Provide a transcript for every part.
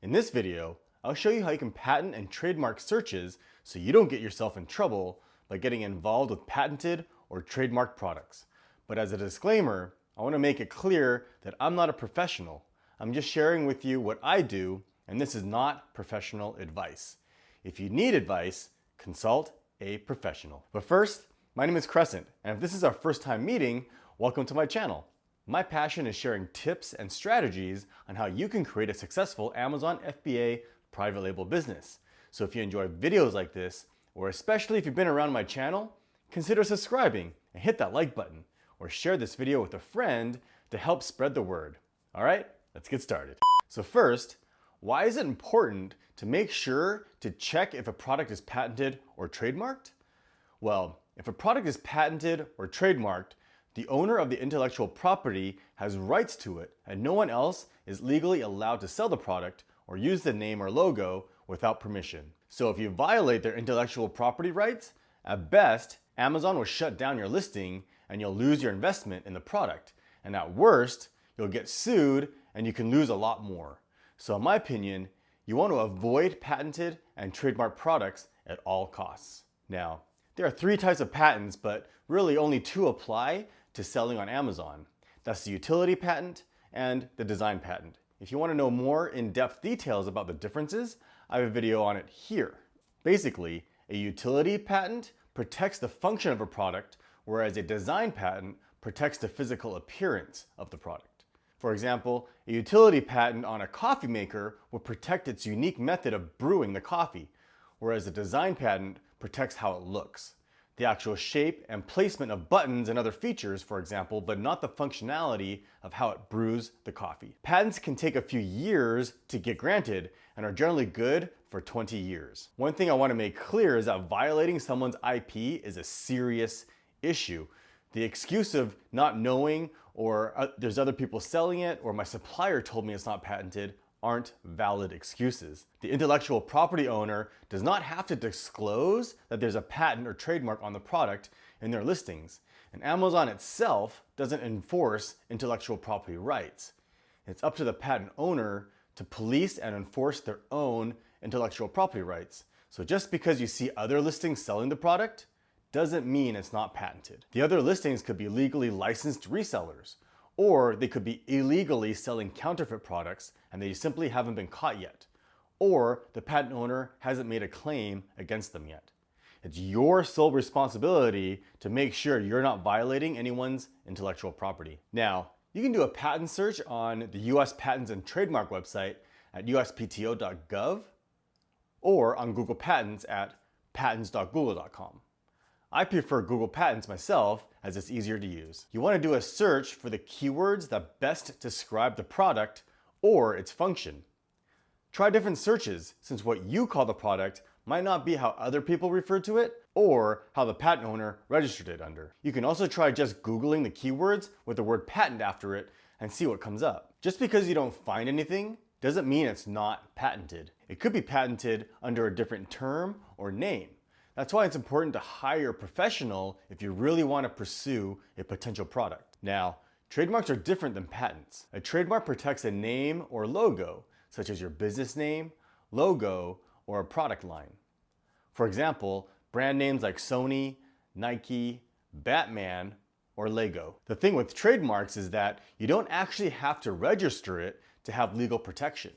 In this video, I'll show you how you can patent and trademark searches so you don't get yourself in trouble by getting involved with patented or trademarked products. But as a disclaimer, I want to make it clear that I'm not a professional. I'm just sharing with you what I do, and this is not professional advice. If you need advice, consult a professional. But first, my name is Crescent, and if this is our first time meeting, welcome to my channel. My passion is sharing tips and strategies on how you can create a successful Amazon FBA private label business. So if you enjoy videos like this, or especially if you've been around my channel, consider subscribing and hit that like button, or share this video with a friend to help spread the word. All right, let's get started. So first, why is it important to make sure to check if a product is patented or trademarked? Well, if a product is patented or trademarked, the owner of the intellectual property has rights to it, and no one else is legally allowed to sell the product or use the name or logo without permission. So if you violate their intellectual property rights, at best, Amazon will shut down your listing and you'll lose your investment in the product. And at worst, you'll get sued and you can lose a lot more. So in my opinion, you want to avoid patented and trademarked products at all costs. Now, there are 3 types of patents, but really only 2 apply to selling on Amazon. That's the utility patent and the design patent. If you want to know more in-depth details about the differences, I have a video on it here. Basically, a utility patent protects the function of a product, whereas a design patent protects the physical appearance of the product. For example, a utility patent on a coffee maker will protect its unique method of brewing the coffee, whereas a design patent protects how it looks. The actual shape and placement of buttons and other features, for example, but not the functionality of how it brews the coffee. Patents can take a few years to get granted and are generally good for 20 years. One thing I want to make clear is that violating someone's IP is a serious issue. The excuse of not knowing or there's other people selling it or my supplier told me it's not patented aren't valid excuses. The intellectual property owner does not have to disclose that there's a patent or trademark on the product in their listings, and Amazon itself doesn't enforce intellectual property rights. It's up to the patent owner to police and enforce their own intellectual property rights. So just because you see other listings selling the product doesn't mean it's not patented. The other listings could be legally licensed resellers, or they could be illegally selling counterfeit products and they simply haven't been caught yet. Or the patent owner hasn't made a claim against them yet. It's your sole responsibility to make sure you're not violating anyone's intellectual property. Now, you can do a patent search on the US Patents and Trademark website at uspto.gov or on Google Patents at patents.google.com. I prefer Google Patents myself as it's easier to use. You want to do a search for the keywords that best describe the product or its function. Try different searches since what you call the product might not be how other people refer to it or how the patent owner registered it under. You can also try just Googling the keywords with the word patent after it and see what comes up. Just because you don't find anything doesn't mean it's not patented. It could be patented under a different term or name. That's why it's important to hire a professional if you really want to pursue a potential product. Now, trademarks are different than patents. A trademark protects a name or logo, such as your business name, logo, or a product line. For example, brand names like Sony, Nike, Batman, or Lego. The thing with trademarks is that you don't actually have to register it to have legal protection.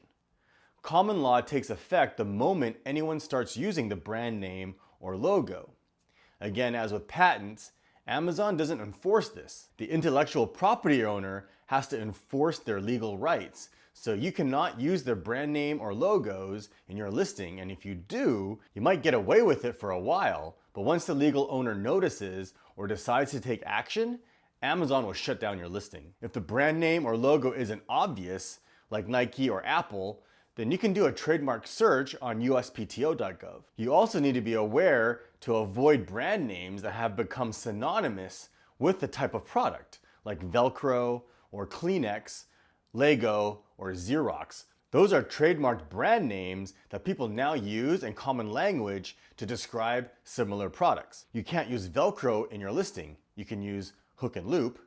Common law takes effect the moment anyone starts using the brand name or logo. Again, as with patents, Amazon doesn't enforce this. The intellectual property owner has to enforce their legal rights. So you cannot use their brand name or logos in your listing, and if you do, you might get away with it for a while, but once the legal owner notices or decides to take action, Amazon will shut down your listing. If the brand name or logo isn't obvious, like Nike or Apple, then you can do a trademark search on uspto.gov. You also need to be aware to avoid brand names that have become synonymous with the type of product, like Velcro or Kleenex, Lego, or Xerox. Those are trademarked brand names that people now use in common language to describe similar products. You can't use Velcro in your listing. You can use hook and loop.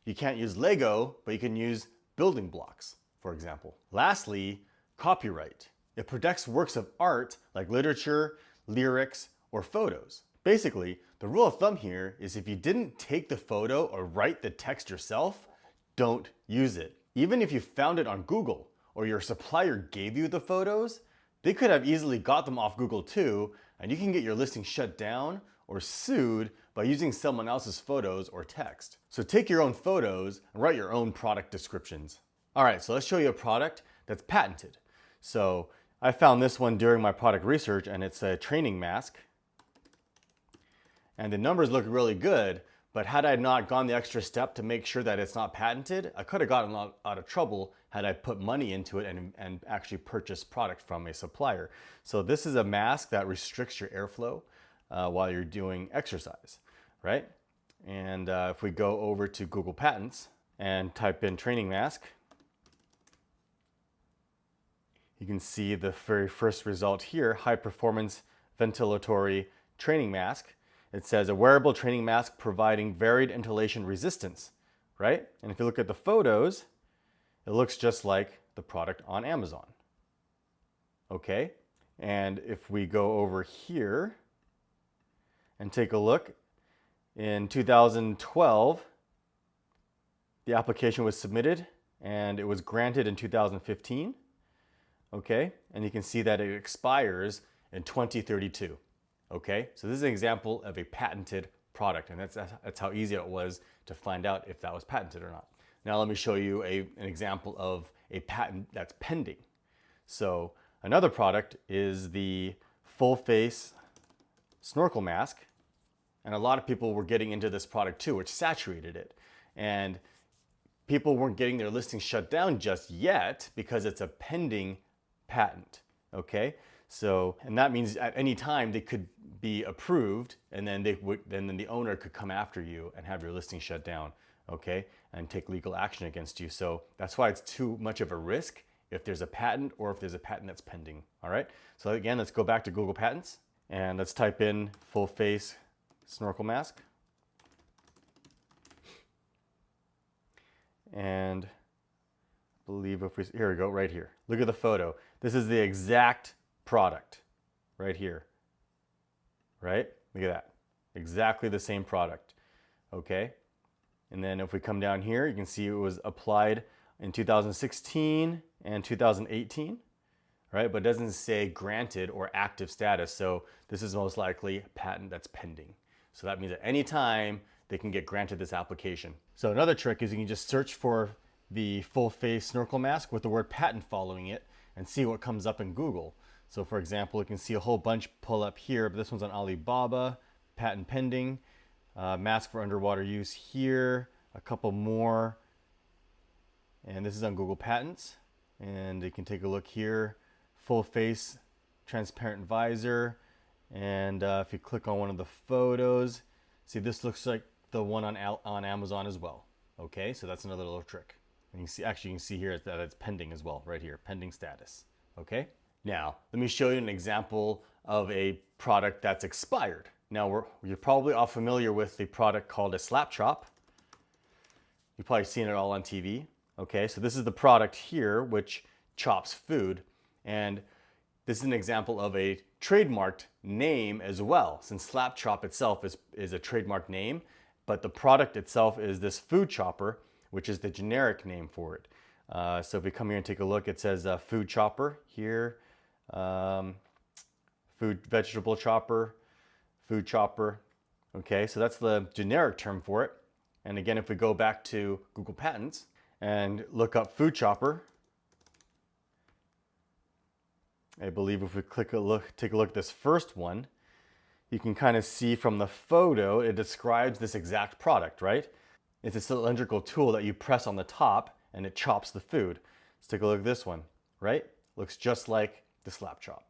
You can't use Lego, but you can use building blocks, for example. Lastly, copyright. It protects works of art like literature, lyrics, or photos. Basically, the rule of thumb here is if you didn't take the photo or write the text yourself, don't use it. Even if you found it on Google or your supplier gave you the photos, they could have easily got them off Google too, and you can get your listing shut down or sued by using someone else's photos or text. So take your own photos and write your own product descriptions. All right, so let's show you a product that's patented. So I found this one during my product research, and it's a training mask. And the numbers look really good, but had I not gone the extra step to make sure that it's not patented, I could have gotten out of trouble had I put money into it and actually purchased product from a supplier. So this is a mask that restricts your airflow while you're doing exercise, right? And if we go over to Google Patents and type in training mask, you can see the very first result here, high performance ventilatory training mask. It says a wearable training mask providing varied inhalation resistance, right? And if you look at the photos, it looks just like the product on Amazon. Okay, and if we go over here and take a look, in 2012, the application was submitted and it was granted in 2015. Okay, and you can see that it expires in 2032. Okay, so this is an example of a patented product, and that's how easy it was to find out if that was patented or not. Now let me show you an example of a patent that's pending. So another product is the full face Snorkel Mask, and a lot of people were getting into this product too, which saturated it. And people weren't getting their listings shut down just yet because it's a pending patent, okay? So, and that means at any time they could be approved, and then then the owner could come after you and have your listing shut down, okay? And take legal action against you. So that's why it's too much of a risk if there's a patent or if there's a patent that's pending, all right? So again, let's go back to Google Patents and let's type in full face Snorkel Mask. And I believe here we go, right here. Look at the photo. This is the exact product right here, right? Look at that, exactly the same product, okay? And then if we come down here, you can see it was applied in 2016 and 2018, right? But it doesn't say granted or active status, so this is most likely a patent that's pending. So that means at any time they can get granted this application. So another trick is you can just search for the full face Snorkel Mask with the word patent following it and see what comes up in Google. So for example, you can see a whole bunch pull up here, but this one's on Alibaba, patent pending, mask for underwater use here, a couple more, and this is on Google Patents. And you can take a look here, full face transparent visor, and if you click on one of the photos, see this looks like the one on Amazon as well. Okay, so that's another little trick. And you can see, actually you can see here that it's pending as well, right here, pending status, okay? Now, let me show you an example of a product that's expired. Now, you're probably all familiar with the product called a slap chop. You've probably seen it all on TV. Okay, so this is the product here, which chops food. And this is an example of a trademarked name as well, since slap chop itself is a trademarked name, but the product itself is this food chopper, which is the generic name for it. So if we come here and take a look, it says food chopper here, food vegetable chopper, food chopper. Okay, so that's the generic term for it. And again, if we go back to Google Patents and look up food chopper, I believe if we take a look at this first one, you can kind of see from the photo, it describes this exact product, right? It's a cylindrical tool that you press on the top and it chops the food. Let's take a look at this one, right? Looks just like the slap chop,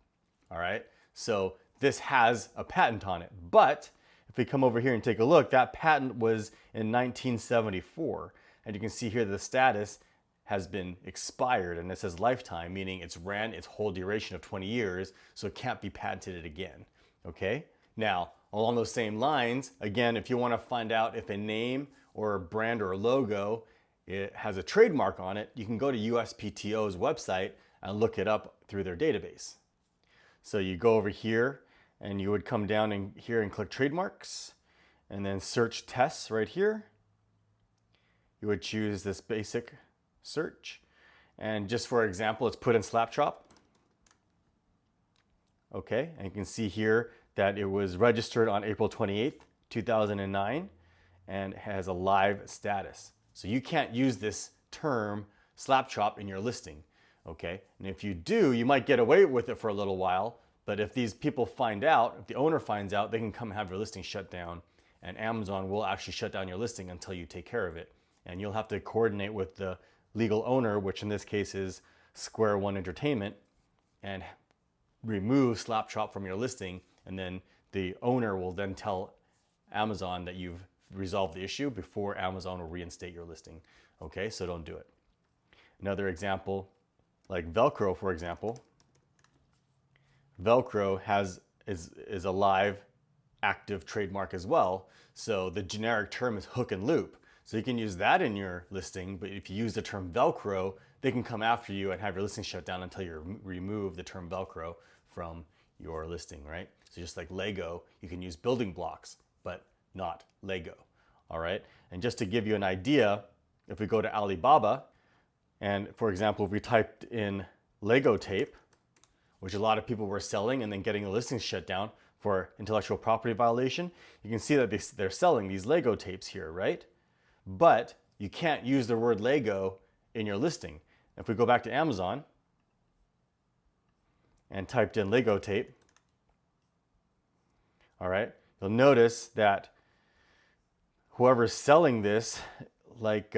all right? So this has a patent on it, but if we come over here and take a look, that patent was in 1974, and you can see here the status has been expired, and it says lifetime, meaning it's ran its whole duration of 20 years, so it can't be patented again, okay? Now, along those same lines, again, if you want to find out if a name or a brand or a logo it has a trademark on it, you can go to USPTO's website and look it up through their database. So you go over here and you would come down in here and click Trademarks and then search tests right here. You would choose this basic search. And just for example, let's put in Slapchop. Okay, and you can see here that it was registered on April 28th, 2009 and has a live status. So you can't use this term Slapchop in your listing. Okay, and if you do, you might get away with it for a little while, but if these people find out, if the owner finds out, they can come have your listing shut down, and Amazon will actually shut down your listing until you take care of it. And you'll have to coordinate with the legal owner, which in this case is Square One Entertainment, and remove Slapchop from your listing, and then the owner will then tell Amazon that you've resolved the issue before Amazon will reinstate your listing. Okay, so don't do it. Another example, like Velcro, for example. Velcro is a live active trademark as well. So the generic term is hook and loop. So you can use that in your listing, but if you use the term Velcro, they can come after you and have your listing shut down until you remove the term Velcro from your listing, right? So just like Lego, you can use building blocks, but not Lego, all right? And just to give you an idea, if we go to Alibaba, and for example, if we typed in Lego tape, which a lot of people were selling and then getting the listings shut down for intellectual property violation, you can see that they're selling these Lego tapes here, right? But you can't use the word Lego in your listing. If we go back to Amazon and typed in Lego tape, all right, you'll notice that whoever's selling this, like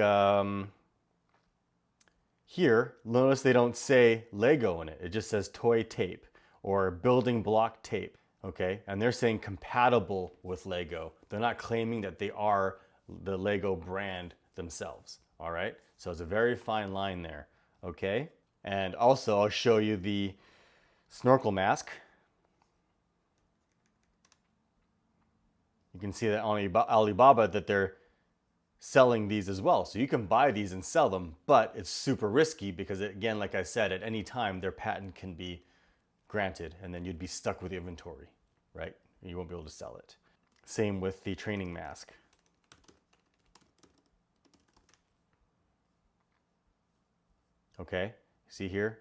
here, notice they don't say Lego in it. It just says toy tape or building block tape, okay? And they're saying compatible with Lego. They're not claiming that they are the Lego brand themselves, all right? So it's a very fine line there, okay? And also I'll show you the Snorkel Mask. You can see that on Alibaba that they're selling these as well. So you can buy these and sell them, but it's super risky because again, like I said, at any time their patent can be granted and then you'd be stuck with the inventory, right? You won't be able to sell it. Same with the training mask. Okay, see here?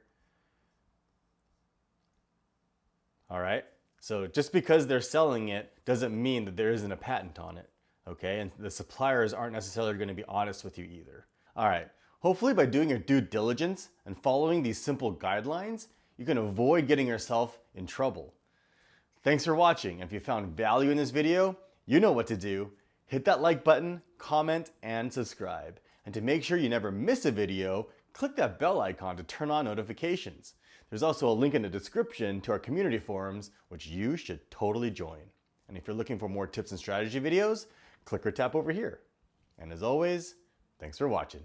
All right, so just because they're selling it doesn't mean that there isn't a patent on it, okay? And the suppliers aren't necessarily gonna be honest with you either. All right, hopefully by doing your due diligence and following these simple guidelines, you can avoid getting yourself in trouble. Thanks for watching. If you found value in this video, you know what to do. Hit that like button, comment, and subscribe. And to make sure you never miss a video, click that bell icon to turn on notifications. There's also a link in the description to our community forums, which you should totally join. And if you're looking for more tips and strategy videos, click or tap over here. And as always, thanks for watching.